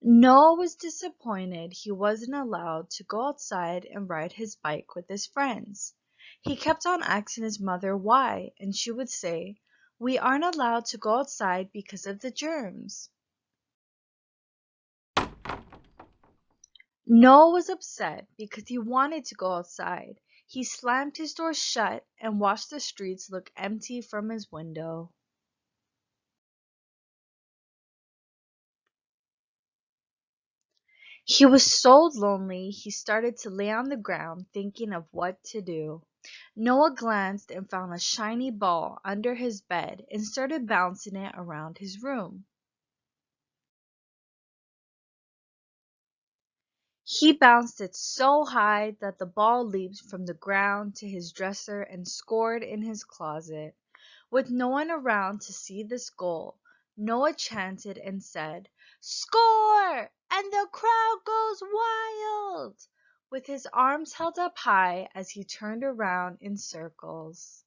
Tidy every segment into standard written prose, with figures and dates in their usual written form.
Noah was disappointed he wasn't allowed to go outside and ride his bike with his friends. He kept on asking his mother why, and she would say, "We aren't allowed to go outside because of the germs." Noah was upset because he wanted to go outside. He slammed his door shut and watched the streets look empty from his window. He was so lonely he started to lay on the ground thinking of what to do. Noah glanced and found a shiny ball under his bed and started bouncing it around his room. He bounced it so high that the ball leaped from the ground to his dresser and scored in his closet. With no one around to see this goal, Noah chanted and said, "Score! And the crowd goes wild!" with his arms held up high as he turned around in circles.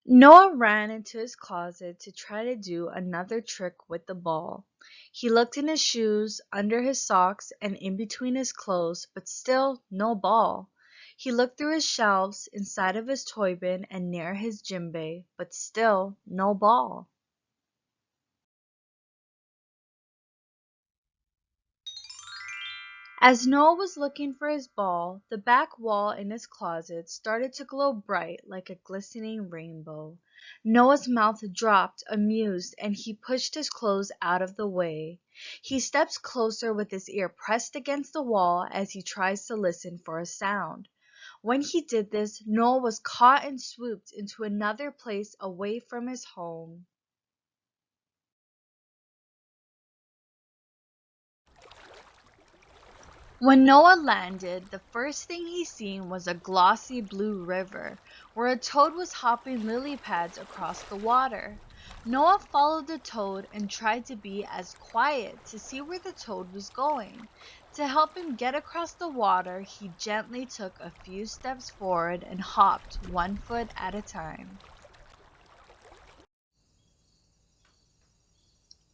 Noah ran into his closet to try to do another trick with the ball. He looked in his shoes, under his socks, and in between his clothes, but still no ball. He looked through his shelves, inside of his toy bin, and near his djembe, but still no ball. As Noah was looking for his ball, the back wall in his closet started to glow bright like a glistening rainbow. Noah's mouth dropped, amused, and he pushed his clothes out of the way. He steps closer with his ear pressed against the wall as he tries to listen for a sound. When he did this, Noah was caught and swooped into another place away from his home. When Noah landed, the first thing he seen was a glossy blue river, where a toad was hopping lily pads across the water. Noah followed the toad and tried to be as quiet to see where the toad was going. To help him get across the water, he gently took a few steps forward and hopped 1 foot at a time.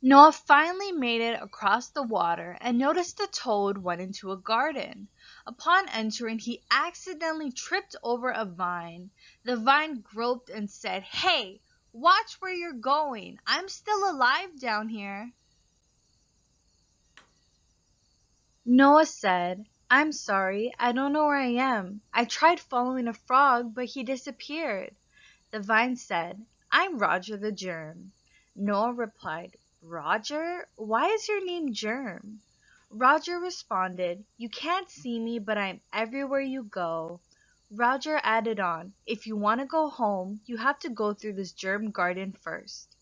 Noah finally made it across the water and noticed the toad went into a garden. Upon entering, he accidentally tripped over a vine. The vine groped and said, "Hey, watch where you're going. I'm still alive down here." Noah said, "I'm sorry, I don't know where I am. I tried following a frog, but he disappeared." The vine said, "I'm Roger the Germ." Noah replied, "Roger? Why is your name Germ?" Roger responded, "You can't see me, but I'm everywhere you go." Roger added on, "If you want to go home, you have to go through this germ garden first."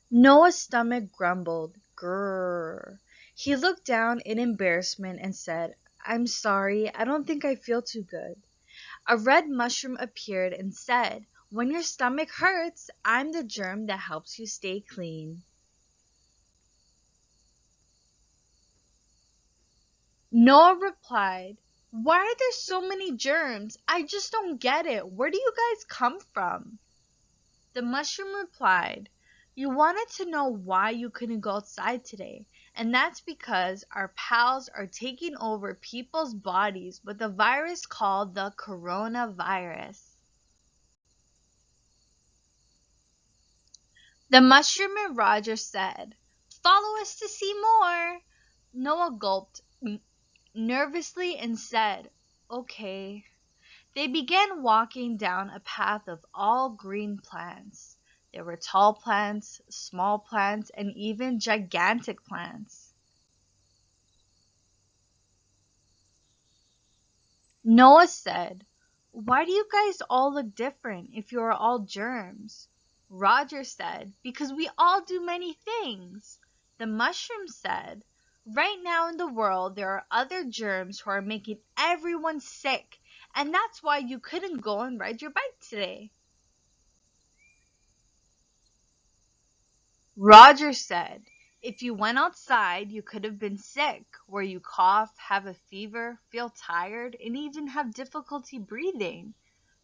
Noah's stomach grumbled, grrr. He looked down in embarrassment and said, "I'm sorry, I don't think I feel too good." A red mushroom appeared and said, "When your stomach hurts, I'm the germ that helps you stay clean." Noah replied, "Why are there so many germs? I just don't get it. Where do you guys come from?" The mushroom replied, "You wanted to know why you couldn't go outside today, and that's because our pals are taking over people's bodies with a virus called the coronavirus." The mushroom and Roger said, "Follow us to see more." Noah gulped nervously and said, "Okay." They began walking down a path of all green plants. There were tall plants, small plants, and even gigantic plants. Noah said, "Why do you guys all look different if you are all germs?" Roger said, "Because we all do many things." The mushroom said, "Right now in the world there are other germs who are making everyone sick, and that's why you couldn't go and ride your bike today." Roger said, "If you went outside, you could have been sick, where you cough, have a fever, feel tired, and even have difficulty breathing."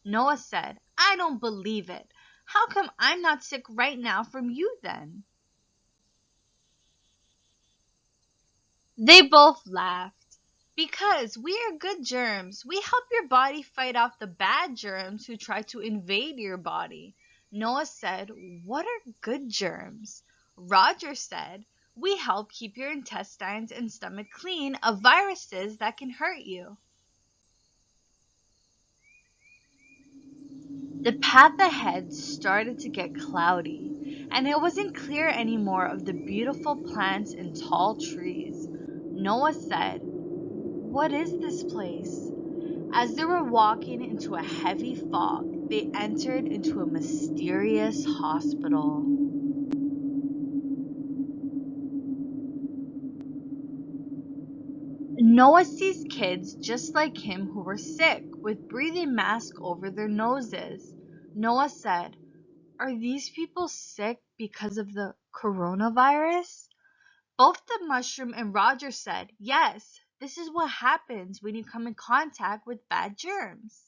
Noah said, I don't believe it. How come I'm not sick right now from you then? They both laughed. Because we are good germs. We help your body fight off the bad germs who try to invade your body. Noah said, What are good germs? Roger said, We help keep your intestines and stomach clean of viruses that can hurt you. The path ahead started to get cloudy, and it wasn't clear anymore of the beautiful plants and tall trees. Noah said, What is this place? As they were walking into a heavy fog, they entered into a mysterious hospital. Noah sees kids just like him who were sick, with breathing masks over their noses. Noah said, Are these people sick because of the coronavirus? Both the mushroom and Roger said, Yes, this is what happens when you come in contact with bad germs.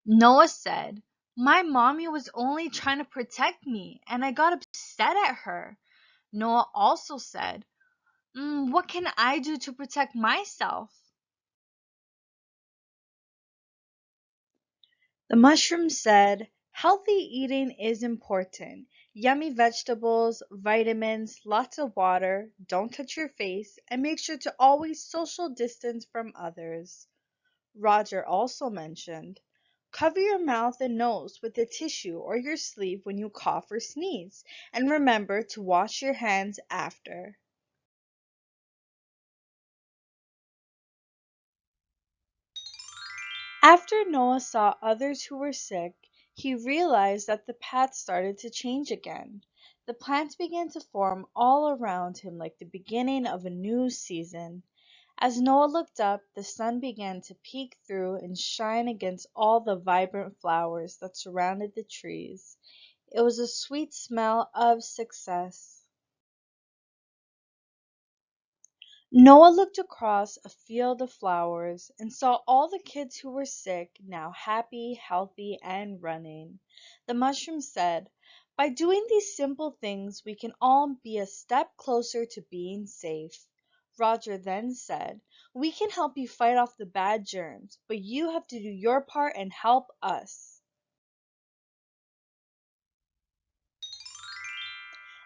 Noah said, My mommy was only trying to protect me, and I got upset at her. Noah also said, What can I do to protect myself? The mushroom said, Healthy eating is important. Yummy vegetables, vitamins, lots of water, don't touch your face, and make sure to always social distance from others. Roger also mentioned, Cover your mouth and nose with a tissue or your sleeve when you cough or sneeze, and remember to wash your hands after. After Noah saw others who were sick, he realized that the path started to change again. The plants began to form all around him like the beginning of a new season. As Noah looked up, the sun began to peek through and shine against all the vibrant flowers that surrounded the trees. It was a sweet smell of success. Noah looked across a field of flowers and saw all the kids who were sick now happy, healthy, and running. The mushroom said, By doing these simple things, we can all be a step closer to being safe. Roger then said, We can help you fight off the bad germs, but you have to do your part and help us.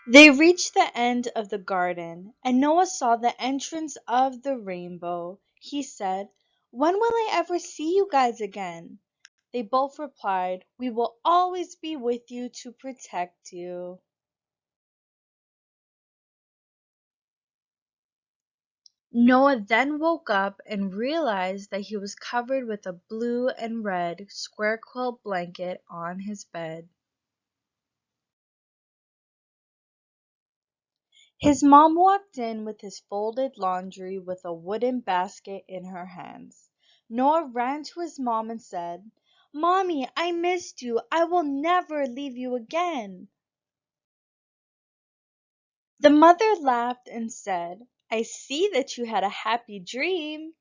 They reached the end of the garden, and Noah saw the entrance of the rainbow. He said, When will I ever see you guys again? They both replied, We will always be with you to protect you. Noah then woke up and realized that he was covered with a blue and red square quilt blanket on his bed. His mom walked in with his folded laundry with a wooden basket in her hands. Noah ran to his mom and said, Mommy, I missed you. I will never leave you again. The mother laughed and said, I see that you had a happy dream.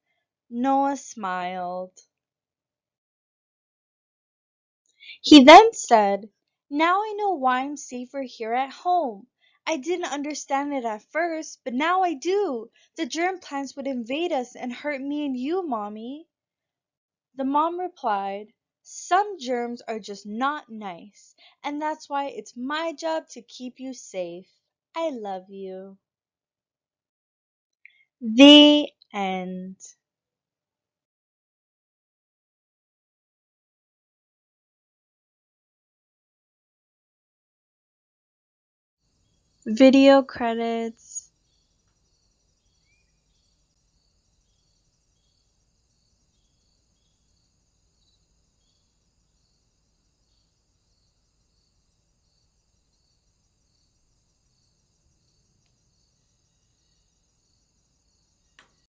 Noah smiled. He then said, Now I know why I'm safer here at home. I didn't understand it at first, but now I do. The germ plants would invade us and hurt me and you, Mommy. The mom replied, Some germs are just not nice, and that's why it's my job to keep you safe. I love you. The end. Video credits.